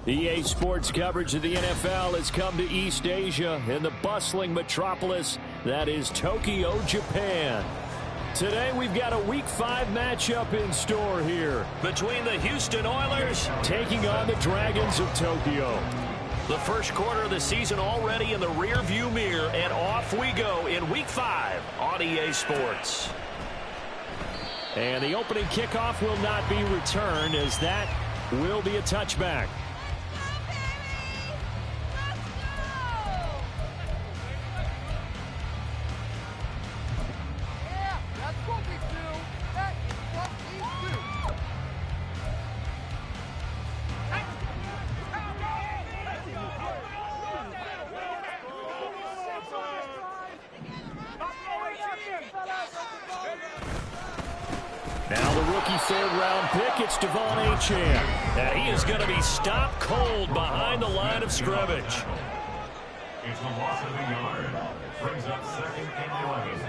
EA Sports coverage of the NFL has come to East Asia in the bustling metropolis that is Tokyo, Japan. Today we've got a Week 5 matchup in store here between the Houston Oilers taking on the Dragons of Tokyo. The first quarter of the season already in the rearview mirror, and off we go in Week 5 on EA Sports. And the opening kickoff will not be returned, as that will be a touchback. Now the rookie third-round pick, it's Devon Achane. And he is going to be stopped cold behind the line of scrimmage. It's a loss of a yard. Brings up second and 11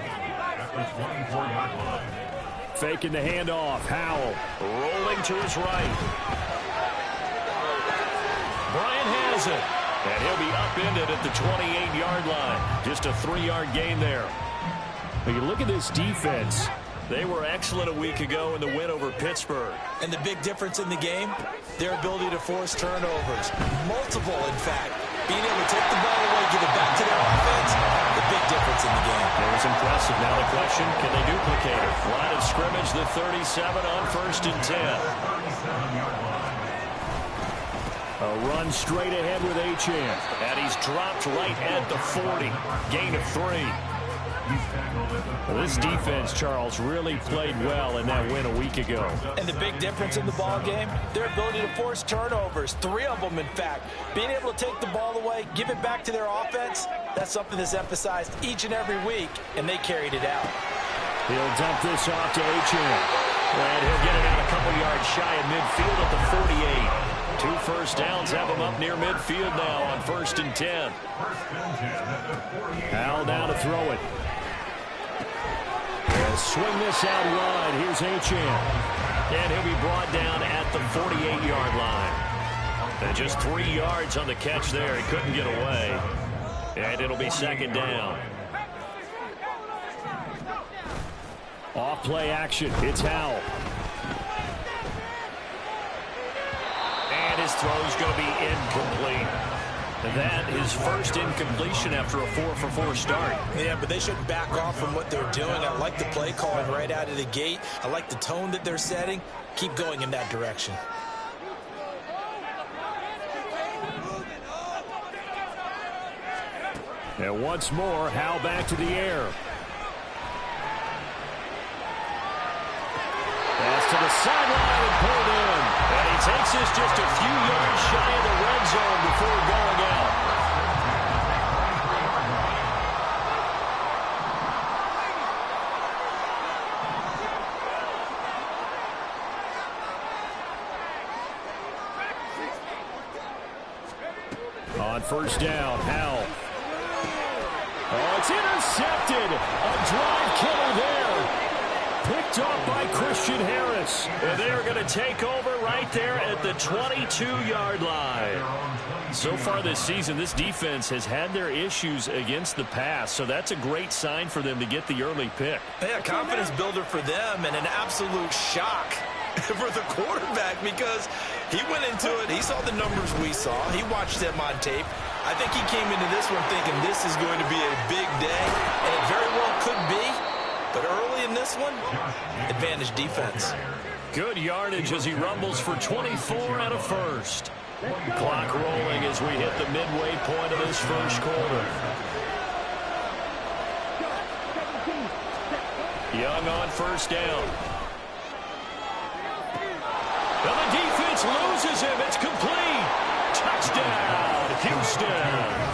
at the 24-yard line. Faking the handoff. Howell rolling to his right. Bryant has it. And he'll be upended at the 28-yard line. Just a 3-yard gain there. But you look at this defense. They were excellent a week ago in the win over Pittsburgh. And the big difference in the game, their ability to force turnovers. Multiple, in fact. Being able to take the ball away, give it back to their offense, the big difference in the game. It was impressive. Now the question, can they duplicate it? Line of scrimmage, the 37 on 1st and 10. A run straight ahead with Achane. And he's dropped right at the 40. Gain of 3. Well, this defense, Charles, really played well in that win a week ago. And the big difference in the ball game, their ability to force turnovers. 3 of them, in fact. Being able to take the ball away, give it back to their offense, that's something that's emphasized each and every week, and they carried it out. He'll dump this off to Achane. And he'll get it out a couple yards shy of midfield at the 48. 2 first downs have him up near midfield now on 1st and 10. Howell down to throw it. He'll swing this out wide. Here's Achane. And he'll be brought down at the 48-yard line. And just 3 yards on the catch there. He couldn't get away. And it'll be 2nd down. Off play action. It's Howell. And his throw's going to be incomplete. That is first incompletion after a 4-for-4 start. Yeah, but they shouldn't back off from what they're doing. I like the play calling right out of the gate. I like the tone that they're setting. Keep going in that direction. And once more, Howell back to the air. Pass to the sideline and pulled in. And he takes this just a few yards shy of the red zone before going out. On 1st down, Howell. Oh, it's intercepted. A drive killer there. Picked off by Christian Harris. And they are going to take over right there at the 22-yard line. So far this season, this defense has had their issues against the pass, so that's a great sign for them to get the early pick. Yeah, confidence builder for them, and an absolute shock for the quarterback, because he went into it, he saw the numbers we saw, he watched them on tape. I think he came into this one thinking this is going to be a big day, and it very well could be. But early in this one, advantage defense. Good yardage as he rumbles for 24 and a first. Clock rolling as we hit the midway point of this first quarter. Young on 1st down. Now the defense loses him. It's complete. Touchdown, Houston.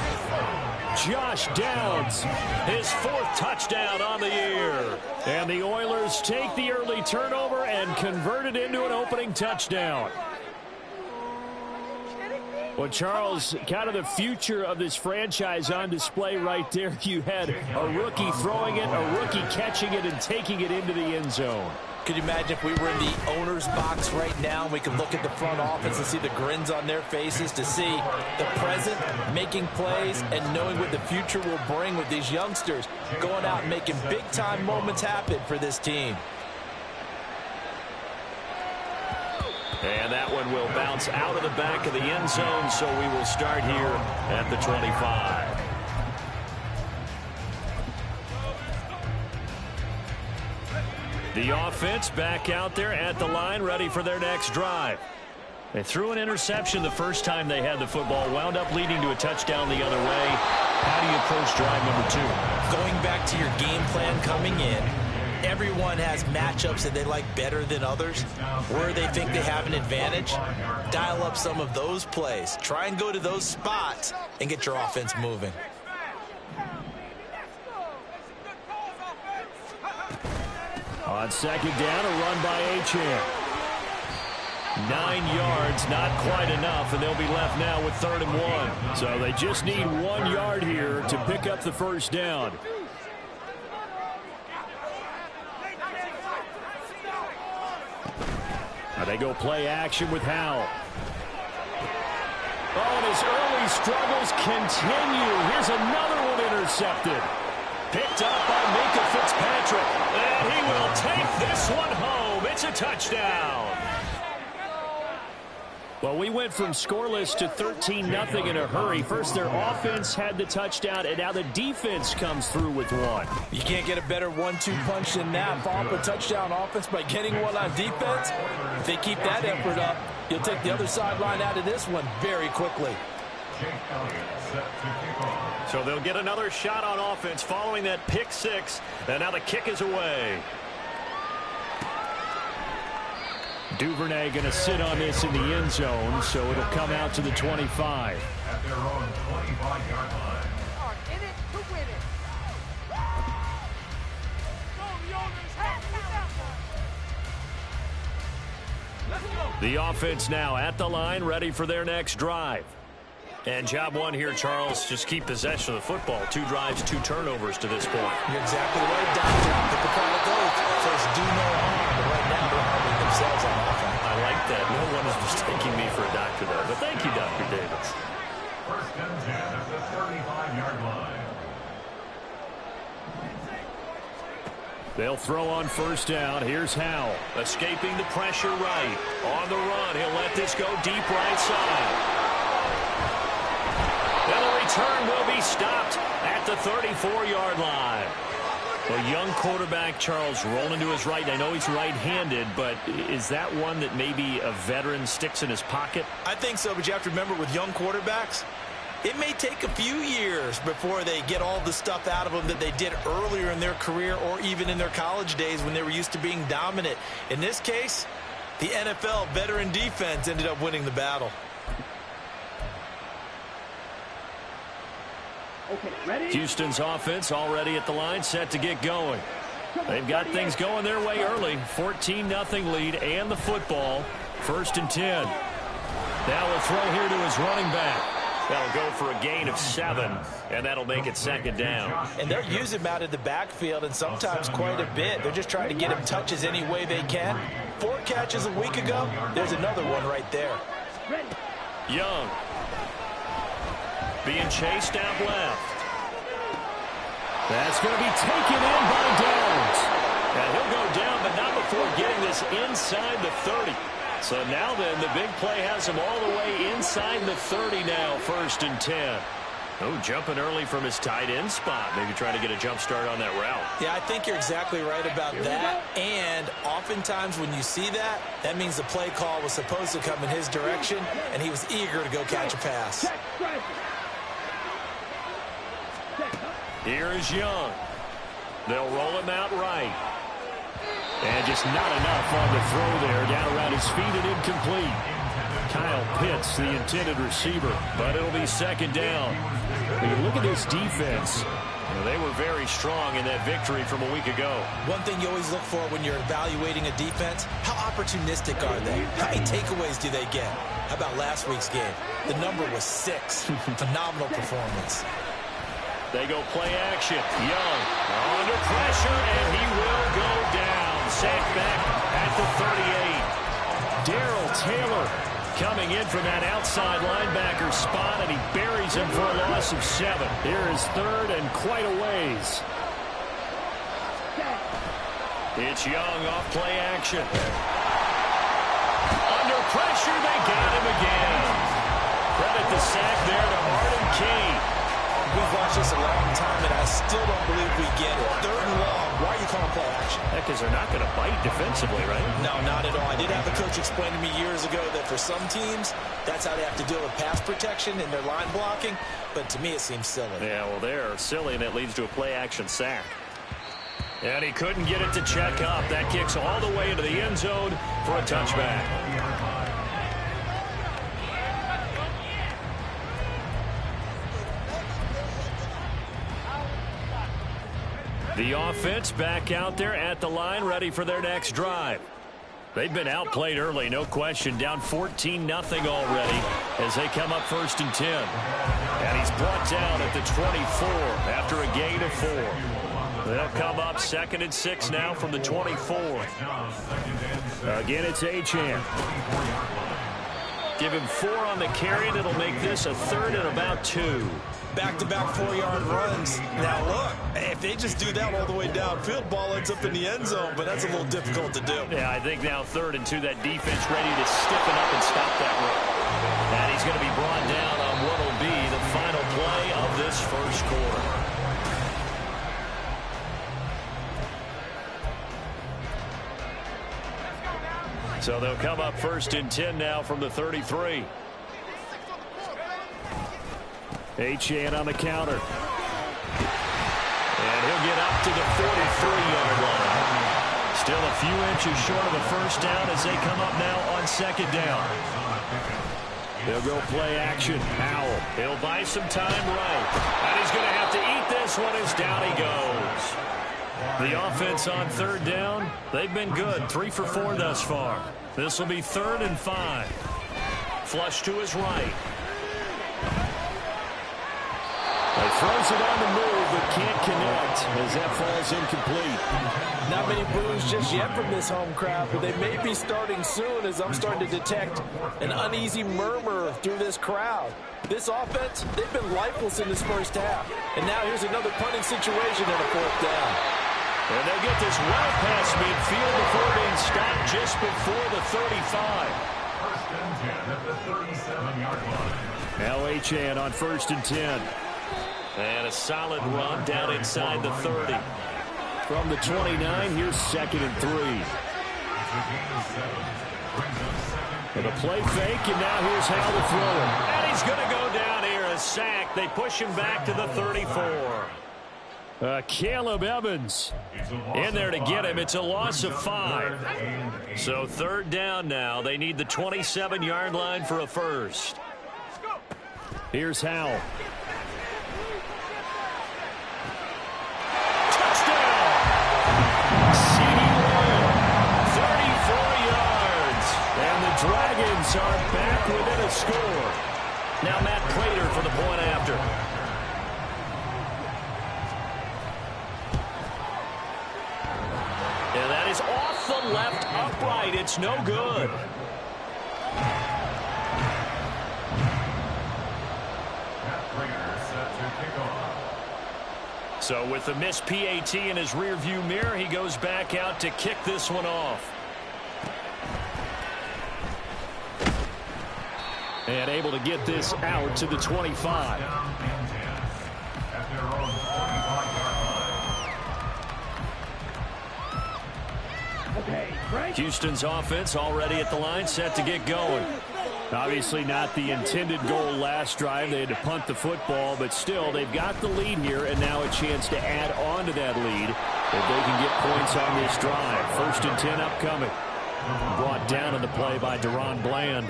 Josh Downs, his 4th touchdown on the year. And the Oilers take the early turnover and convert it into an opening touchdown. Well, Charles, kind of the future of this franchise on display right there. You had a rookie throwing it, a rookie catching it, and taking it into the end zone. Could you imagine if we were in the owner's box right now and we could look at the front office and see the grins on their faces, to see the present making plays and knowing what the future will bring with these youngsters going out and making big-time moments happen for this team. And that one will bounce out of the back of the end zone, so we will start here at the 25. The offense back out there at the line, ready for their next drive. They threw an interception the first time they had the football, wound up leading to a touchdown the other way. How do you approach drive number 2? Going back to your game plan coming in, everyone has matchups that they like better than others, where they think they have an advantage. Dial up some of those plays. Try and go to those spots and get your offense moving. On second down, a run by Achane. 9 yards, not quite enough, and they'll be left now with 3rd and 1. So they just need 1 yard here to pick up the first down. Now they go play action with Howell. Oh, and his early struggles continue. Here's another one intercepted. Picked up by Minka Fitzpatrick. And he will take this one home. It's a touchdown. Well, we went from scoreless to 13-0 in a hurry. First, their offense had the touchdown, and now the defense comes through with one. You can't get a better 1-2 punch than that. Follow up a touchdown offense by getting one on defense. If they keep that effort up, you'll take the other sideline out of this one very quickly. So they'll get another shot on offense following that pick 6, and now the kick is away. Duvernay going to sit on this in the end zone, so it'll come out to the 25. At their own 25-yard line. In it to win it. The offense now at the line, ready for their next drive. And job one here, Charles, just keep possession of the football. 2 drives, 2 turnovers to this point. You're exactly right, Doctor. But the call goes, first do no harm, but right now they're harming themselves on offense. I like that. No one is mistaking me for a doctor there. But thank you, Dr. Davis. First and 10 at the 35-yard line. They'll throw on first down. Here's Howell, escaping the pressure right. On the run, he'll let this go deep right side. And the return will be stopped at the 34-yard line. A young quarterback, Charles, rolling to his right. I know he's right-handed, but is that one that maybe a veteran sticks in his pocket? I think so, but you have to remember with young quarterbacks, it may take a few years before they get all the stuff out of them that they did earlier in their career or even in their college days when they were used to being dominant. In this case, the NFL veteran defense ended up winning the battle. Okay, ready? Houston's offense already at the line, set to get going. They've got things going their way early. 14-0 lead and the football. 1st and 10. Now a throw here to his running back. That'll go for a gain of 7, and that'll make it 2nd down. And they'll use him out of the backfield, and sometimes quite a bit. They're just trying to get him touches any way they can. 4 catches a week ago. There's another one right there. Young being chased out left. That's going to be taken in by Downs. And he'll go down, but not before getting this inside the 30. So now then, the big play has him all the way inside the 30 now, 1st and 10. Oh, jumping early from his tight end spot. Maybe trying to get a jump start on that route. Yeah, I think you're exactly right about that. And oftentimes when you see that, that means the play call was supposed to come in his direction, and he was eager to go catch a pass. Here is Young. They'll roll him out right. And just not enough on the throw there. Down around his feet and incomplete. Kyle Pitts, the intended receiver, but it'll be 2nd down. When you look at this defense, they were very strong in that victory from a week ago. One thing you always look for when you're evaluating a defense, how opportunistic are they? How many takeaways do they get? How about last week's game? The number was 6. Phenomenal performance. They go play action. Young under pressure, and he will go down. Sacked back at the 38. Darrell Taylor coming in from that outside linebacker spot, and he buries him for a loss of 7. Here is third and quite a ways. It's Young off play action. Under pressure, they got him again. Credit the sack there to Arden Key. We've watched this a long time, and I still don't believe we get it. 3rd and long. Why are you calling play action? Because they're not going to bite defensively, right? No, not at all. I did have a coach explain to me years ago that for some teams, that's how they have to deal with pass protection and their line blocking. But to me, it seems silly. Yeah, well, they're silly, and it leads to a play-action sack. And he couldn't get it to check up. That kicks all the way into the end zone for a touchback. The offense back out there at the line, ready for their next drive. They've been outplayed early, no question. Down 14-0 already as they come up 1st and 10. And he's brought down at the 24 after a gain of 4. They'll come up 2nd and 6 now from the 24. Again, it's Achane. Give him 4 on the carry, and it'll make this a 3rd and about 2. Back-to-back 4-yard runs. Now, look, if they just do that all the way downfield, ball ends up in the end zone, but that's a little difficult to do. Yeah, I think now 3rd and 2, that defense ready to stiffen up and stop that run. And he's going to be brought down on what will be the final play of this first quarter. So they'll come up 1st and 10 now from the 33. Achane on the counter. And he'll get up to the 43-yard line. Still a few inches short of a first down as they come up now on 2nd down. They'll go play action. Howell. He'll buy some time right. And he's going to have to eat this one as down he goes. The offense on 3rd down, they've been good. 3 for 4 thus far. This will be 3rd and 5. Flush to his right. He throws it on the move, but can't connect as that falls incomplete. Not many boos just yet from this home crowd, but they may be starting soon as I'm starting to detect an uneasy murmur through this crowd. This offense, they've been lifeless in this first half. And now here's another punting situation and a 4th down. And they'll get this well past midfield before being stopped just before the 35. 1st and 10 at the 37-yard line. Now Achane on 1st and 10. And a solid run down inside the 30. From the 29, here's 2nd and 3. And a play fake, and now here's how to throw it. And he's going to go down here, a sack. They push him back to the 34. Caleb Evans in there to get him. It's a loss of 5. So 3rd down now. They need the 27-yard line for a first. Here's Howell. Dragons are back within a score. Now Matt Prater for the point after. And that is off the left upright. It's no good. Matt Prater set to kick off. So with the missed PAT in his rearview mirror, he goes back out to kick this one off. And able to get this out to the 25. Houston's offense already at the line, set to get going. Obviously not the intended goal last drive. They had to punt the football, but still they've got the lead here, and now a chance to add on to that lead if they can get points on this drive. 1st and 10 upcoming. Brought down in the play by Deron Bland.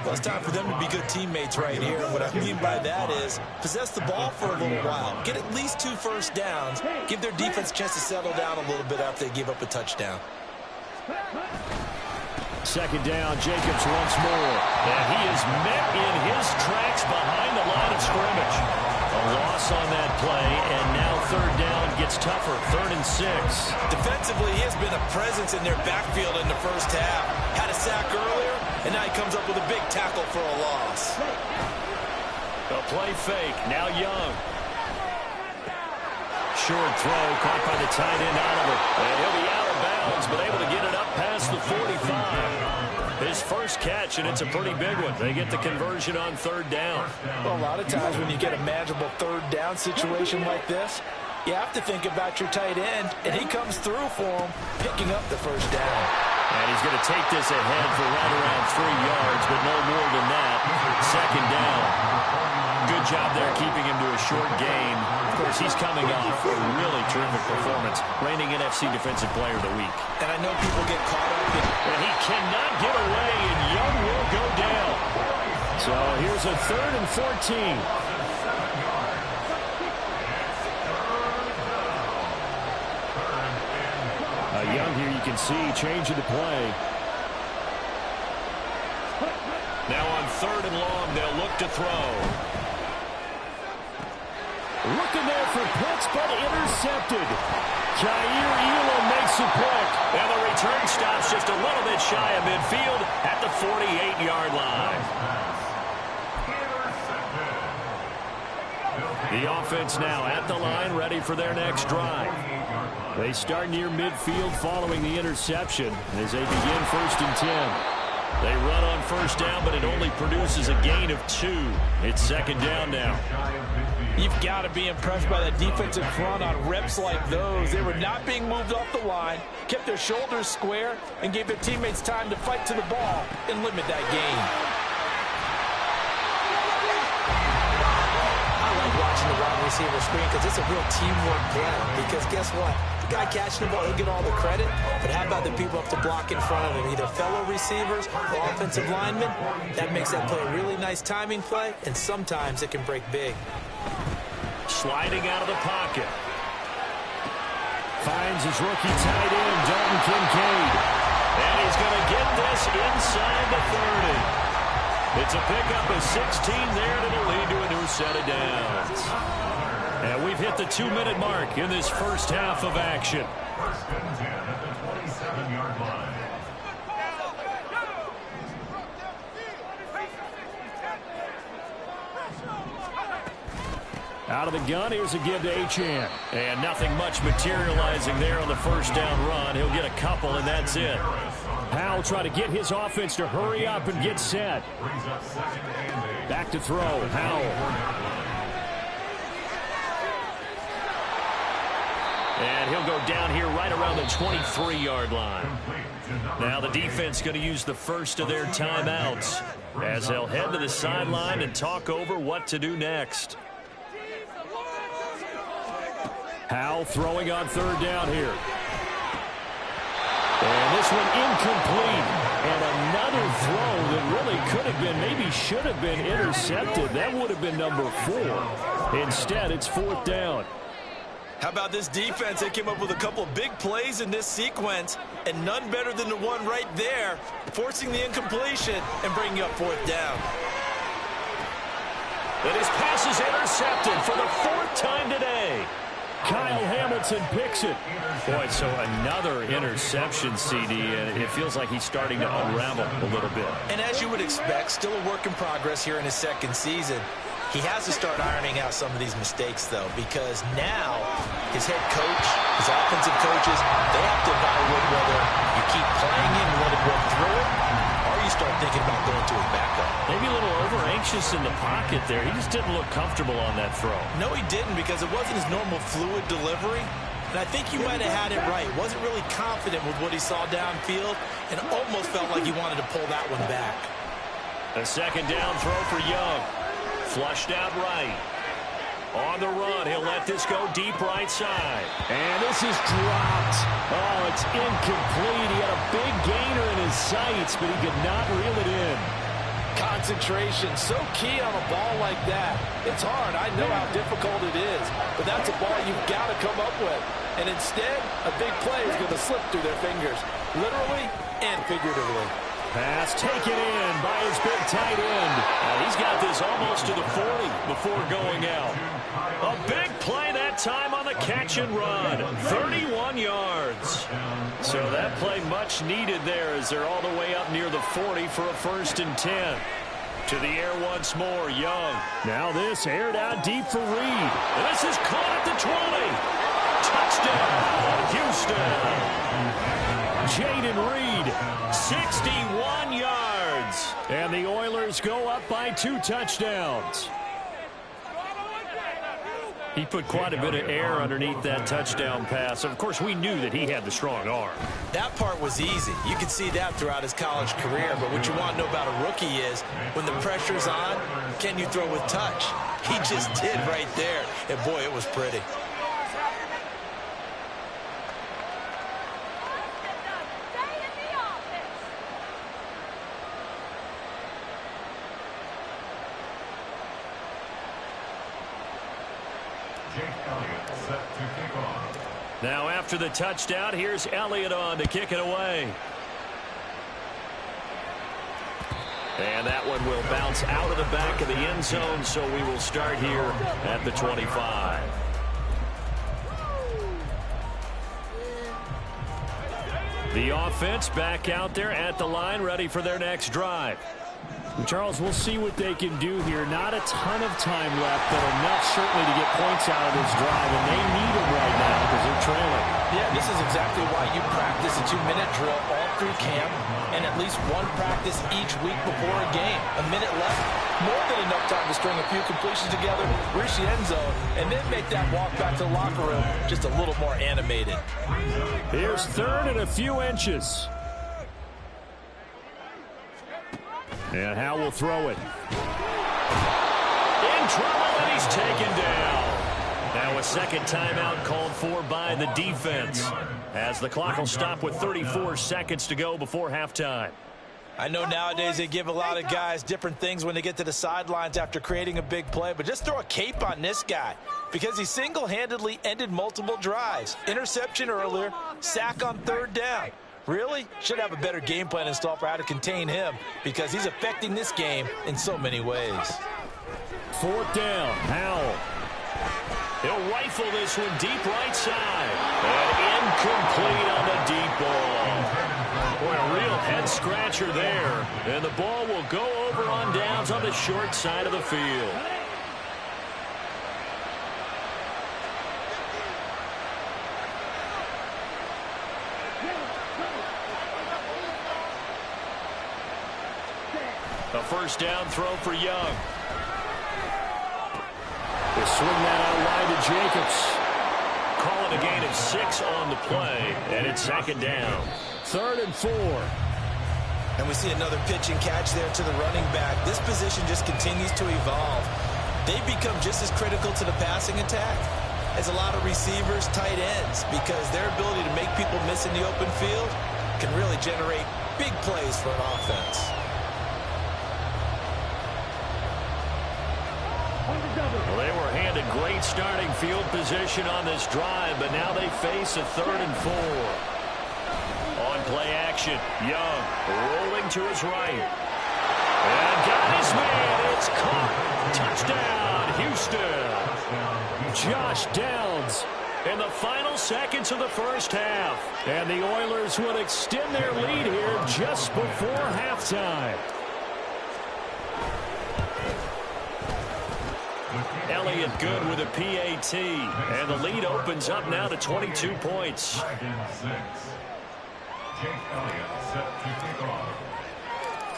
Well, it's time for them to be good teammates right here. What I mean by that is possess the ball for a little while. Get at least 2 first downs. Give their defense a chance to settle down a little bit after they give up a touchdown. Second down, Jacobs once more. And he is met in his tracks behind the line of scrimmage. A loss on that play, and now third down gets tougher, 3rd and 6. Defensively, he has been a presence in their backfield in the first half. Had a sack earlier, and now he comes up with a big tackle for a loss. A play fake, now Young. Short throw, caught by the tight end Oliver. And he'll be out of bounds, but able to get it up past the 45. His first catch, and it's a pretty big one. They get the conversion on third down. Well, a lot of times when you get a manageable third down situation like this, you have to think about your tight end, and he comes through for him, picking up the first down. And he's going to take this ahead for right around 3 yards, but no more than that. Second down. Good job there keeping him to a short gain. Of course, he's coming off a really terrific performance, reigning NFC Defensive Player of the Week. And I know people get caught up in... And he cannot get away, and Young will go down. So here's a 3rd and 14. Young here, you can see, changing the play. Now on 3rd and long, they'll look to throw. Looking there for Pitts, but intercepted. Jair Elam makes a pick. And the return stops just a little bit shy of midfield at the 48-yard line. The offense now at the line, ready for their next drive. They start near midfield following the interception as they begin 1st and 10. They run on first down, but it only produces a gain of 2. It's second down now. You've got to be impressed by that defensive front on reps like those. They were not being moved off the line, kept their shoulders square, and gave their teammates time to fight to the ball and limit that gain. Watching the wide receiver screen because it's a real teamwork play. Because guess what? The guy catching the ball, he'll get all the credit. But how about the people up to block in front of him? Either fellow receivers or offensive linemen. That makes that play a really nice timing play, and sometimes it can break big. Sliding out of the pocket. Finds his rookie tight end, Dalton Kincaid. And he's going to get this inside the 30. It's a pickup of 16 there, and it'll lead to a new set of downs. And we've hit the 2-minute mark in this first half of action. 1st and 10 at the 27-yard line. Out of the gun, here's a give to Achane. And nothing much materializing there on the first down run. He'll get a couple, and that's it. Powell try to get his offense to hurry up and get set. Back to throw. Powell. And he'll go down here right around the 23-yard line. Now the defense going to use the first of their timeouts as they'll head to the sideline and talk over what to do next. Powell throwing on third down here. And this one incomplete. And another throw that really could have been, maybe should have been intercepted. That would have been number 4. Instead, it's 4th down. How about this defense? They came up with a couple of big plays in this sequence, and none better than the one right there, forcing the incompletion and bringing up 4th down. And his pass is intercepted for the 4th time today. Kyle Hamilton picks it. Boy, so another interception, CD, and it feels like he's starting to unravel a little bit. And as you would expect, still a work in progress here in his second season. He has to start ironing out some of these mistakes, though, because now his head coach, his offensive coaches, they have to evaluate whether you keep playing him and let him work through it, or you start thinking about going to his backup. Maybe a little over-anxious in the pocket there. He just didn't look comfortable on that throw. No, he didn't, because it wasn't his normal fluid delivery. And I think you might have had it right. Wasn't really confident with what he saw downfield and almost felt like he wanted to pull that one back. A second down throw for Young. Flushed out right. On the run, he'll let this go deep right side. And this is dropped. Oh, it's incomplete. He had a big gainer in his sights, but he could not reel it in. Concentration, so key on a ball like that. It's hard. I know how difficult it is, but that's a ball you've got to come up with. And instead, a big play is going to slip through their fingers, literally and figuratively. Pass taken in by his big tight end. He's got this almost to the 40 before going out. A big play that time on the catch and run. 31 yards. So that play much needed there as they're all the way up near the 40 for a 1st and 10. To the air once more, Young. Now this aired out deep for Reed. And this is caught at the 20. Touchdown, Houston. Jaden Reed, 61 yards. And the Oilers go up by 2 touchdowns. He put quite a bit of air underneath that touchdown pass. Of course, we knew that he had the strong arm. That part was easy. You could see that throughout his college career. But what you want to know about a rookie is when the pressure's on, can you throw with touch? He just did right there. And, boy, it was pretty. Now after the touchdown, here's Elliott on to kick it away. And that one will bounce out of the back of the end zone, so we will start here at the 25. The offense back out there at the line, ready for their next drive. Charles, we'll see what they can do here. Not a ton of time left, but enough certainly to get points out of this drive, and they need them right now because they're trailing. Yeah, this is exactly why you practice a 2-minute drill all through camp and at least one practice each week before a game. A minute left, more than enough time to string a few completions together, reach the end zone, and then make that walk back to the locker room just a little more animated. Here's 3rd and a few inches. And Howe will throw it. In trouble, and he's taken down. Now a second timeout called for by the defense, as the clock will stop with 34 seconds to go before halftime. I know nowadays they give a lot of guys different things when they get to the sidelines after creating a big play, but just throw a cape on this guy because he single-handedly ended multiple drives. Interception earlier, sack on 3rd down. Really? Should have a better game plan installed for how to contain him because he's affecting this game in so many ways. 4th down, Howell. He'll rifle this one deep right side. And incomplete on the deep ball. Boy, a real head-scratcher there. And the ball will go over on downs on the short side of the field. A 1st down throw for Young. They swing that out wide to Jacobs. Calling a gain of 6 on the play, and it's 2nd down. 3rd and 4. And we see another pitch and catch there to the running back. This position just continues to evolve. They become just as critical to the passing attack as a lot of receivers, tight ends, because their ability to make people miss in the open field can really generate big plays for an offense. Well, they were handed great starting field position on this drive, but now they face a 3rd and 4. On play action, Young rolling to his right. And got his man. It's caught. Touchdown, Houston. Josh Downs in the final seconds of the 1st half. And the Oilers will extend their lead here just before halftime. Elliott good with a PAT, and the lead opens up now to 22 points.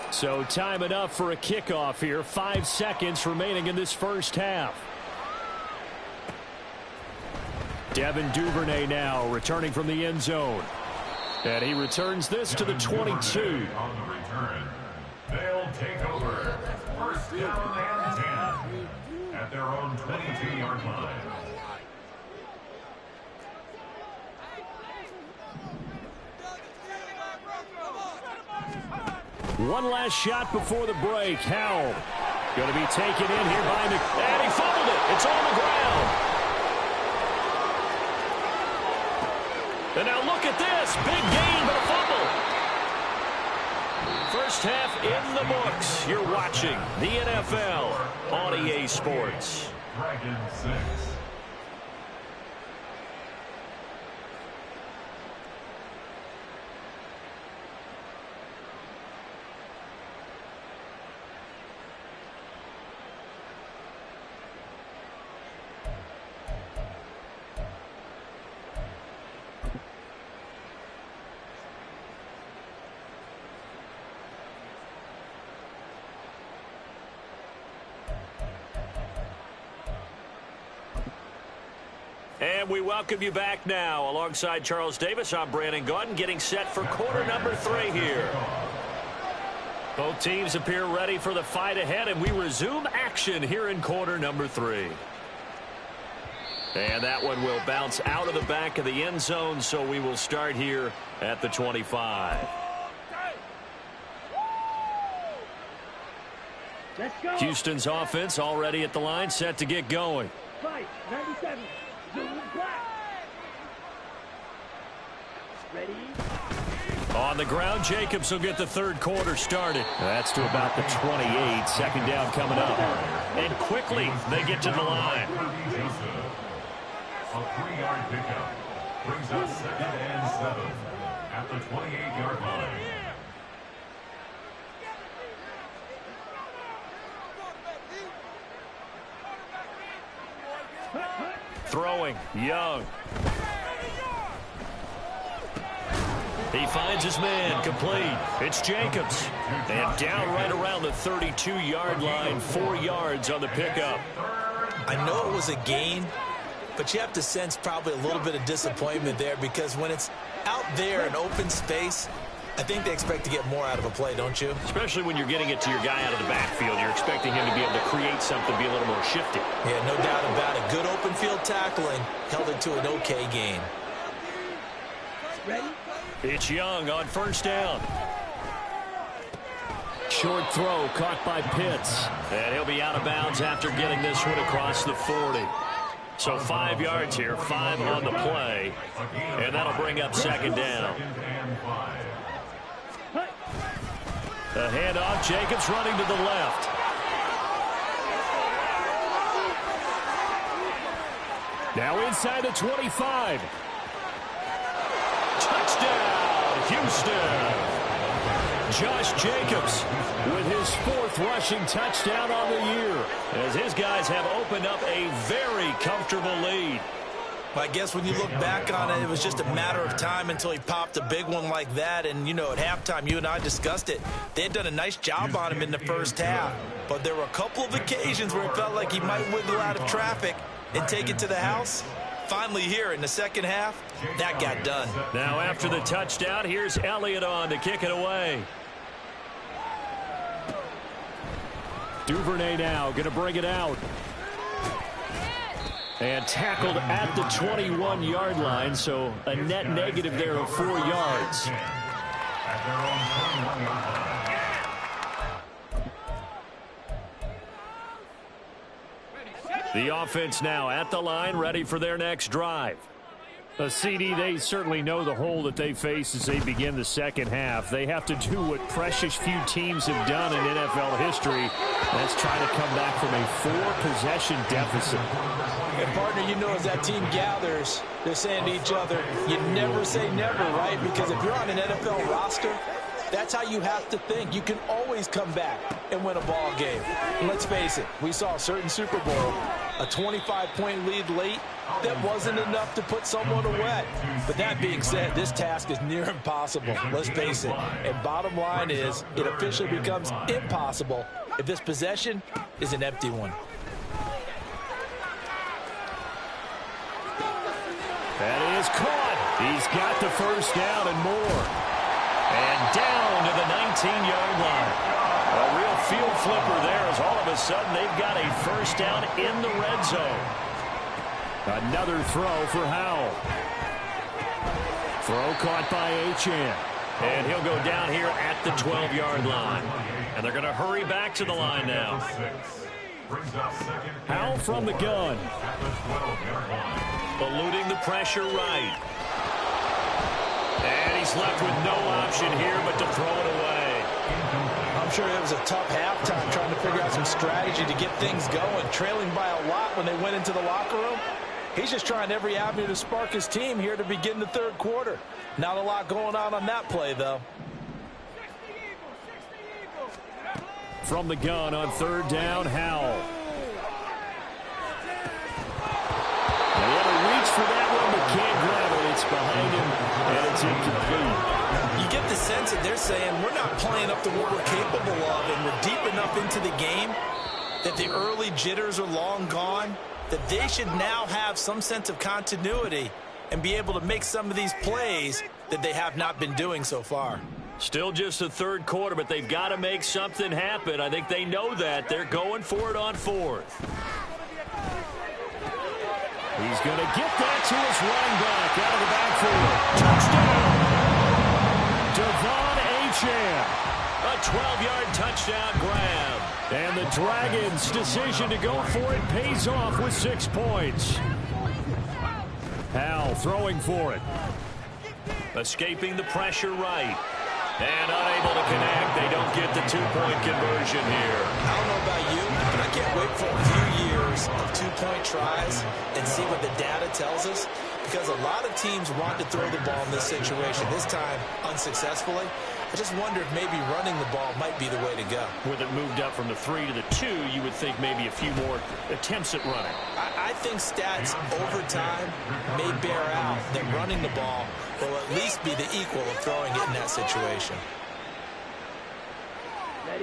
So time enough for a kickoff here. 5 seconds remaining in this 1st half. Devin Duvernay now returning from the end zone. And he returns this to the 22. On the return, they'll take over. 1st down and 10 at their own 22-yard line. One last shot before the break. Howell going to be taken in here by and he fumbled it. It's on the ground. And now look at this. Big gain, but a fumble. First half in the books. You're watching the NFL on EA Sports. Dragon 6. And we welcome you back now. Alongside Charles Davis, I'm Brandon Gaudin, getting set for quarter number 3 here. Both teams appear ready for the fight ahead, and we resume action here in quarter number 3. And that one will bounce out of the back of the end zone, so we will start here at the 25. Let's go. Houston's offense already at the line, set to get going. Fight. 97. Zoom black. Ready. On the ground, Jacobs will get the third quarter started. That's to about the 28. Second down coming up. And quickly, they get to the line. A 3-yard pickup brings us 2nd and 7 at the 28-yard line. Throwing, Young. He finds his man, complete. It's Jacobs. And down right around the 32-yard line, 4 yards on the pickup. I know it was a gain, but you have to sense probably a little bit of disappointment there, because when it's out there in open space, I think they expect to get more out of a play, don't you? Especially when you're getting it to your guy out of the backfield. You're expecting him to be able to create something, be a little more shifty. Yeah, no doubt about it. Good open field tackling held it to an okay gain. Ready. It's Young on first down. Short throw caught by Pitts. And he'll be out of bounds after getting this one across the 40. So 5 yards here, 5 on the play. And that'll bring up second down. The handoff, Jacobs running to the left. Now inside the 25. Touchdown, Houston. Josh Jacobs with his 4th rushing touchdown on the year, as his guys have opened up a very comfortable lead. I guess when you look back on it, it was just a matter of time until he popped a big one like that. And, you know, at halftime, you and I discussed it. They had done a nice job on him in the first half. But there were a couple of occasions where it felt like he might wiggle out of traffic and take it to the house. Finally here in the second half, that got done. Now after the touchdown, here's Elliott on to kick it away. Duvernay now going to bring it out. And tackled at the 21-yard line, so a net negative there of 4 yards. The offense now at the line, ready for their next drive. A CD, they certainly know the hole that they face as they begin the second half. They have to do what precious few teams have done in NFL history. That's try to come back from a 4-possession deficit. And partner, you know, as that team gathers, they're saying to each other, you never say never, right? Because if you're on an NFL roster, that's how you have to think. You can always come back and win a ball game. And let's face it, we saw a certain Super Bowl, a 25-point lead late. That wasn't enough to put someone away. But that being said, this task is near impossible. Let's face it. And bottom line is, it officially becomes impossible if this possession is an empty one. That is caught. He's got the first down and more. And down to the 19-yard line. A real field flipper there, as all of a sudden they've got a first down in the red zone. Another throw for Howell. Throw caught by Achane. And he'll go down here at the 12-yard line. And they're going to hurry back to the line now. Howell from the gun. Eluding the pressure right. And he's left with no option here but to throw it away. I'm sure it was a tough halftime trying to figure out some strategy to get things going, trailing by a lot when they went into the locker room. He's just trying every avenue to spark his team here to begin the third quarter. Not a lot going on that play, though. From the gun on third down, Howell. They had to reach for that one, but can't grab it. It's behind him, and it's incomplete. You get the sense that they're saying we're not playing up to what we're capable of, and we're deep enough into the game that the early jitters are long gone, that they should now have some sense of continuity and be able to make some of these plays that they have not been doing so far. Still just the third quarter, but they've got to make something happen. I think they know that. They're going for it on fourth. He's going to get that to his running back out of the backfield. Touchdown! Devon Achane. A 12-yard touchdown grab. And the Dragons' decision to go for it pays off with 6 points. Howell throwing for it. Escaping the pressure right. And unable to connect. They don't get the 2-point conversion here. I don't know about you, but I can't wait for a few years of 2-point tries and see what the data tells us. Because a lot of teams want to throw the ball in this situation. This time, unsuccessfully. I just wonder if maybe running the ball might be the way to go. With it moved up from the 3 to the 2, you would think maybe a few more attempts at running. I think stats over time may bear out that running the ball will at least be the equal of throwing it in that situation.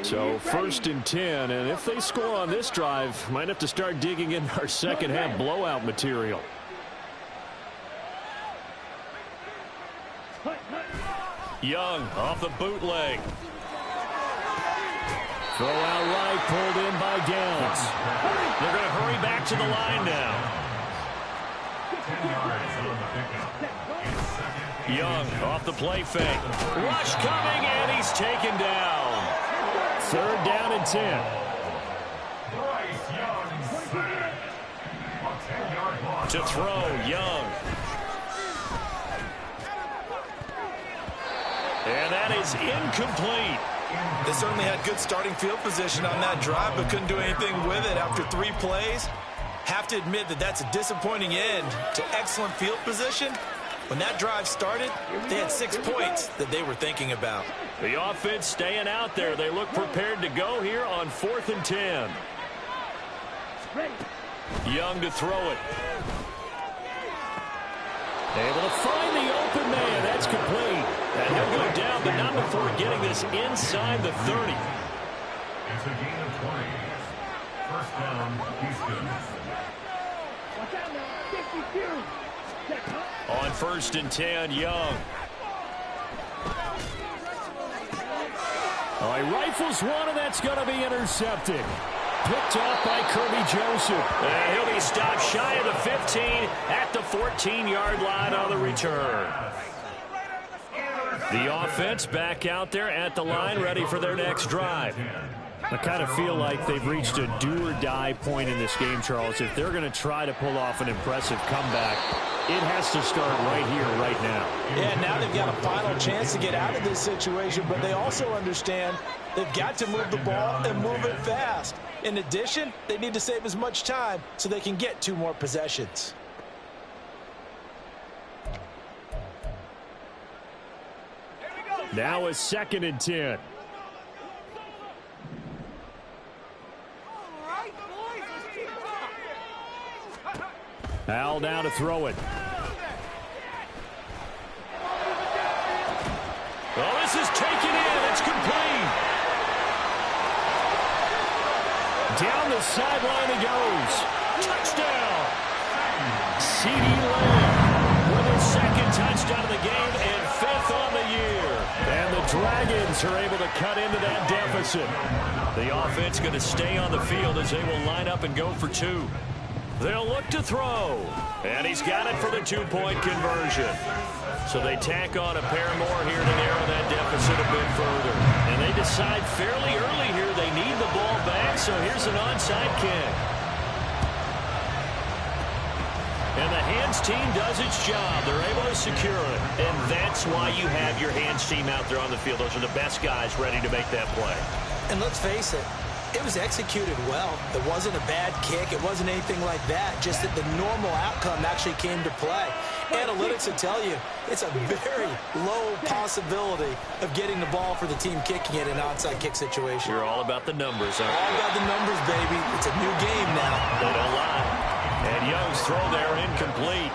So 1st and 10, and if they score on this drive, might have to start digging in our second half blowout material. Young off the bootleg. Throw out right, pulled in by Downs. They're going to hurry back to the line now. Young off the play fake. Rush coming, and he's taken down. 3rd down and 10. To throw, Young. And that is incomplete. They certainly had good starting field position on that drive, but couldn't do anything with it after 3 plays. Have to admit that that's a disappointing end to excellent field position. When that drive started, they had 6 points that they were thinking about. The offense staying out there. They look prepared to go here on 4th and 10. Young to throw it. Able to find the open man. That's complete. And he'll go down, but not before getting this inside the 30. It's a gain of 20. First down, Houston. On 1st and 10, Young. Oh, he rifles one, and that's going to be intercepted. Picked off by Kirby Joseph. And he'll be stopped shy of the 15 at the 14-yard line on the return. The offense back out there at the line, ready for their next drive. I kind of feel like they've reached a do-or-die point in this game, Charles. If they're going to try to pull off an impressive comeback, it has to start right here, right now. Yeah, now they've got a final chance to get out of this situation, but they also understand they've got to move the ball and move it fast. In addition, they need to save as much time so they can get 2 more possessions. Now a 2nd and 10. Al now to throw it. Well, this is taken in. It's complete. Down the sideline he goes. Touchdown. CeeDee Lamb with his 2nd touchdown of the game and 5th on the year. And the Dragons are able to cut into that deficit. The offense going to stay on the field as they will line up and go for 2. They'll look to throw. And he's got it for the 2-point conversion. So they tack on a pair more here to narrow that deficit a bit further. And they decide fairly early here they need the ball back, so here's an onside kick. And the hand hands team does its job. They're able to secure it. And that's why you have your hands team out there on the field. Those are the best guys ready to make that play. And let's face it, it was executed well. It wasn't a bad kick. It wasn't anything like that. Just that the normal outcome actually came to play. Analytics will tell you it's a very low possibility of getting the ball for the team kicking it in an onside kick situation. You're all about the numbers, aren't you? All about the numbers, baby. It's a new game now. They don't lie. And Young's throw there incomplete.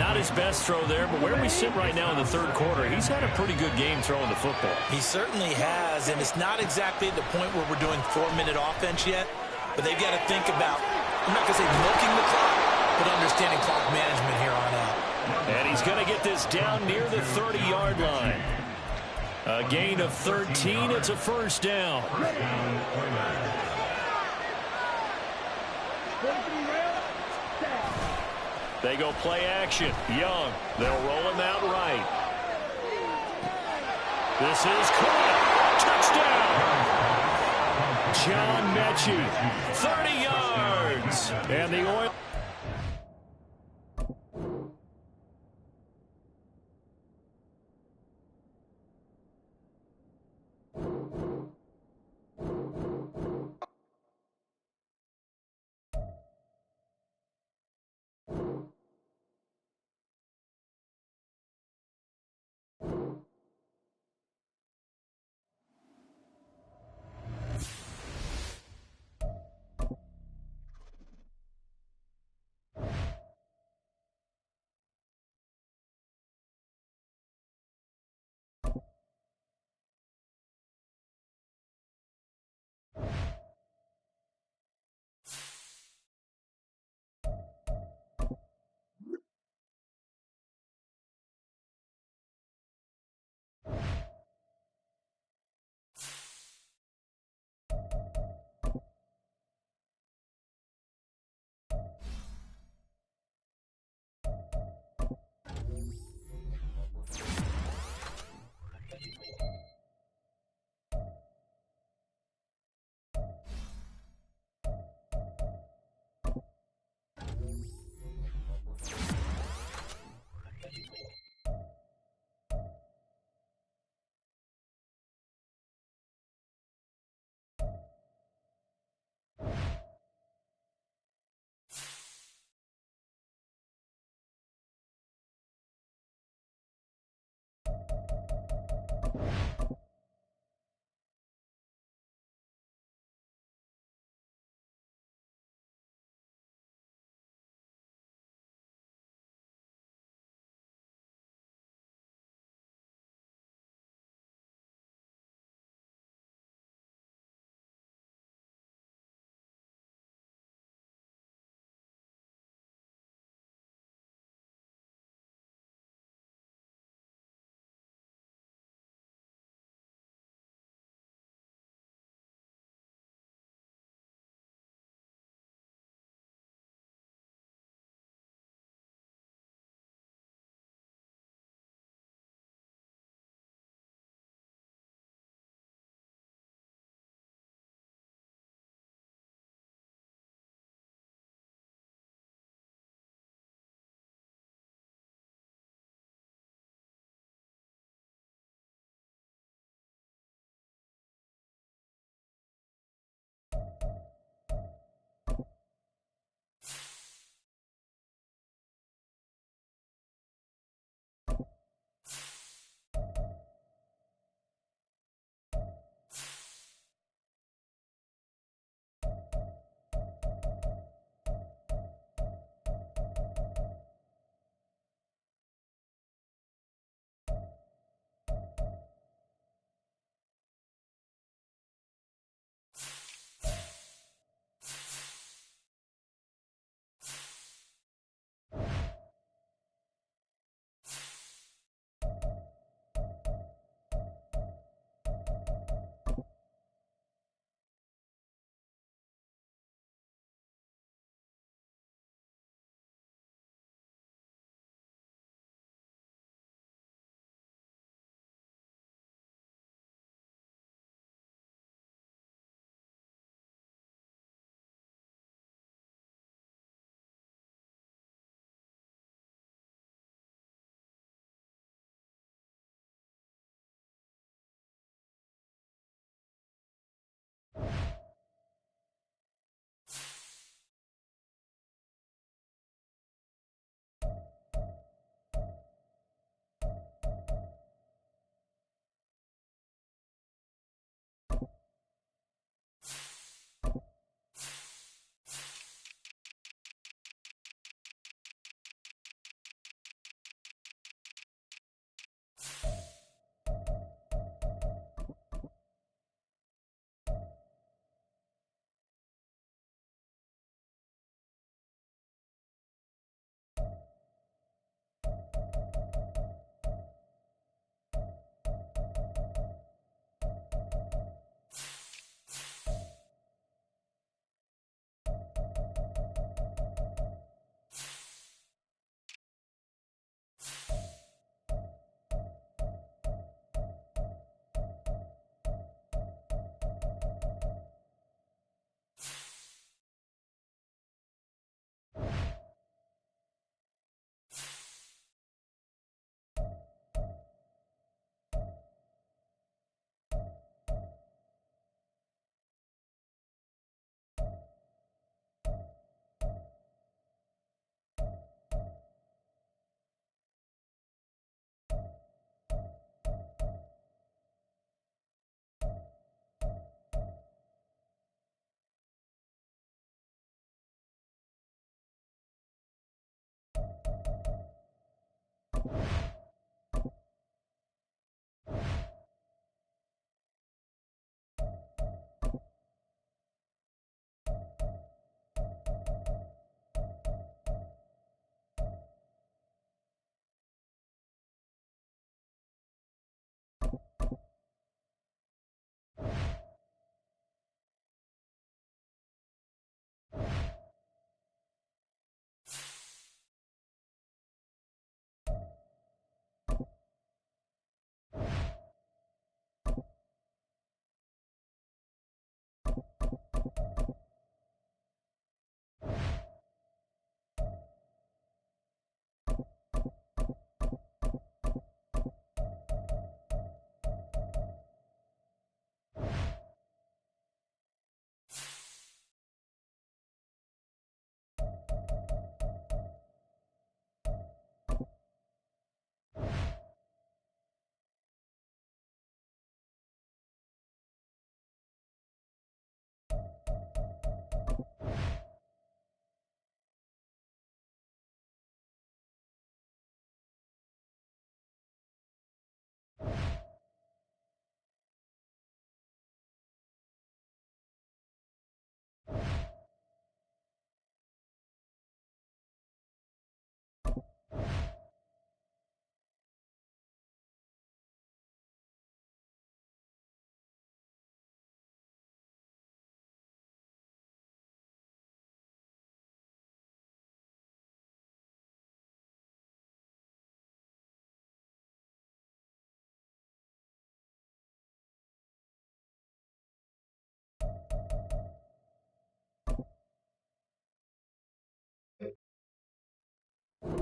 Not his best throw there, but where we sit right now in the third quarter, he's had a pretty good game throwing the football. He certainly has, and it's not exactly the point where we're doing 4-minute offense yet, but they've got to think about, I'm not going to say milking the clock, but understanding clock management here on out. And he's going to get this down near the 30-yard line. A gain of 13. It's a first down. They go play action. Young. They'll roll him out right. This is caught. Touchdown. John Mechie. 30 yards. And the Oilers.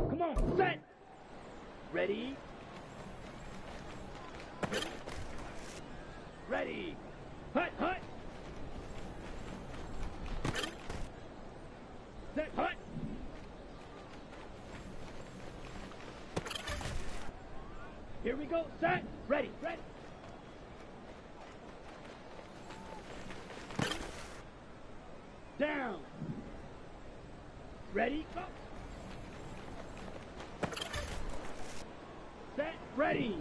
Come on, set. Ready. Ready. Hut, hut. Set, hut. Here we go, set. Ready, ready. Down. Ready, go. Set, ready.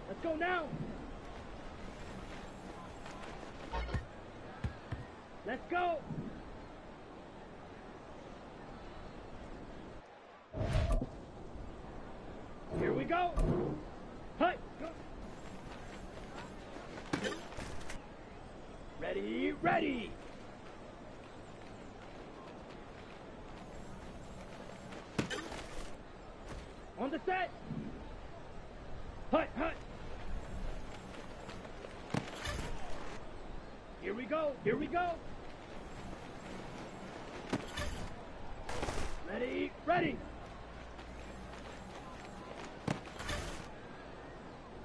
Let's go now. Let's go. Here we go. Hut, go. Ready, ready. On the set. Hut, hut. Here we go, here we go. Ready, ready.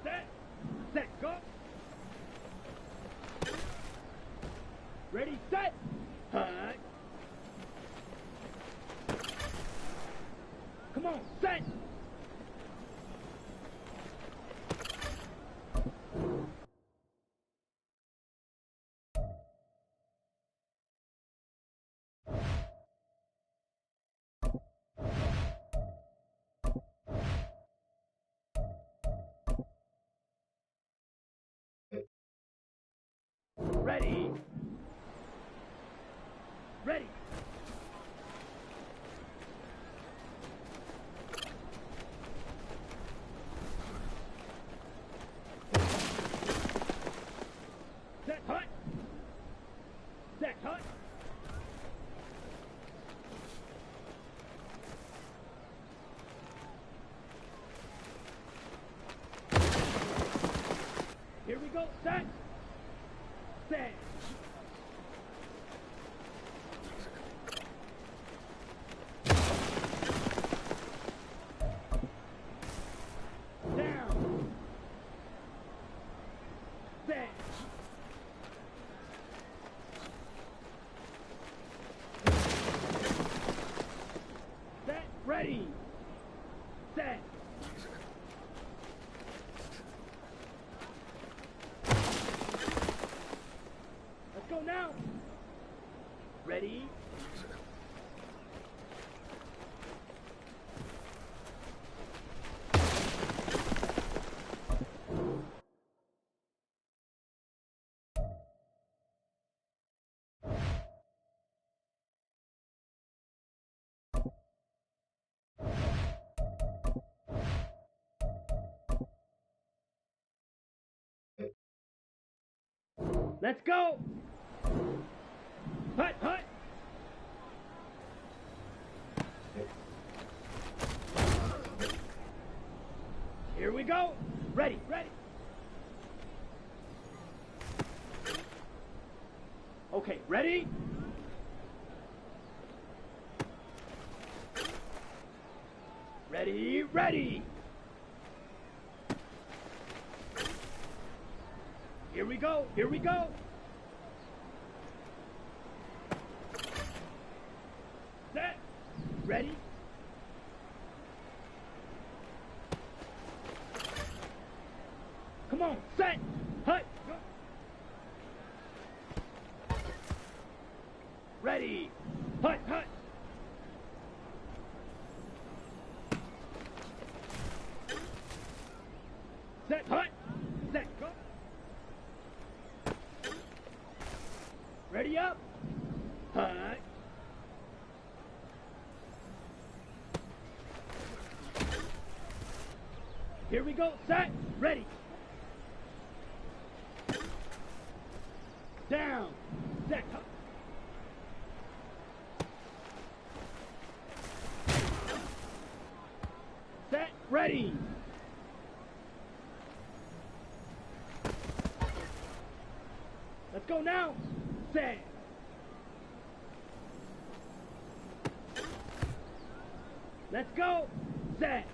Set, set, go. Ready, set. Hut. Come on, set. Ready. Ready. Set hut. Set hut. Here we go. Set. Set. Down. Set. Set. Ready. Set. Let's go now. Ready. Let's go. Hut, hut. Here we go. Ready, ready. Okay, ready? Ready, ready. Here we go, here we go. Set, ready. Come on, set, hut, go. Ready, hut, hut. Set, hut. Set, go. Ready up. Hut. Here we go. Set. Ready. Down. Set. Hut. Set. Ready. Let's go now. Set. Let's go. Set.